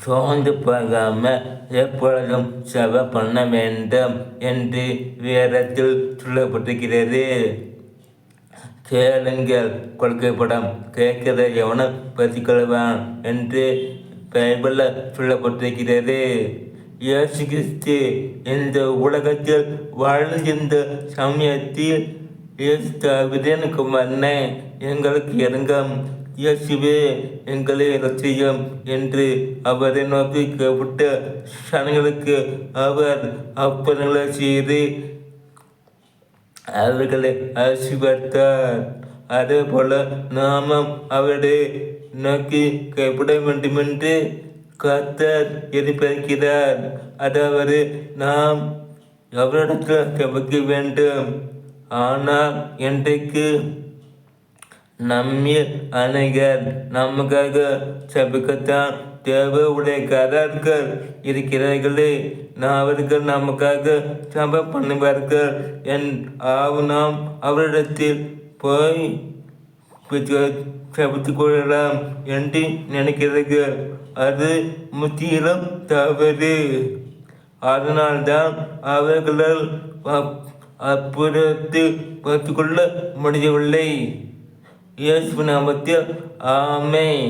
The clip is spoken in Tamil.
சோர்ந்து போகாமல் எப்பொழுதும் செப பண்ண வேண்டும் என்று வேதத்தில் சொல்லப்பட்டிருக்கிறது. கேளுங்கள் கொடுக்கப்படும், கேட்கிற எவனும் பெற்றுக்கொள்வான் என்று பைபிளில் சொல்லப்பட்டிருக்கிறது. இயேசு கிறிஸ்து இந்த உலகத்தில் வாழ்ந்திருந்த சமயத்தில் இயேசுவின் குமாரனே எங்களுக்கு இறங்கும், இயேசுவே எங்களை ரட்சியும் என்று அவரை நோக்கி கூப்பிட்ட சனங்களுக்கு அவர் அப்பங்களை செய்து அவர்களை ஆசீர்வதித்தார். அதே போல நாமும் அவரை நோக்கி கைப்பட வேண்டுமென்று கர்த்தர் எதிர்பார்க்கிறார். அதாவது நாம் அவரிடத்தில் ஜெபிக்க வேண்டும். ஆனால் இன்றைக்கு நம்மில் அநேகர் நமக்காக ஜெபிக்கத்தான் தேவை உடையக்காரர்கள் இருக்கிறார்களே, அவர்கள் நமக்காக ஜெபம் பண்ணுவார்கள் நாம் அவரிடத்தில் போய் ஜெபித்துக் கொள்ளலாம் என்று நினைக்கிறார்கள். அது முற்றிலும் தவறு. அதனால்தான் அவர்களால் அப்புறத்து பார்த்துக்கொள்ள முடியவில்லை. இயேசு நாமத்தில் ஆமென்.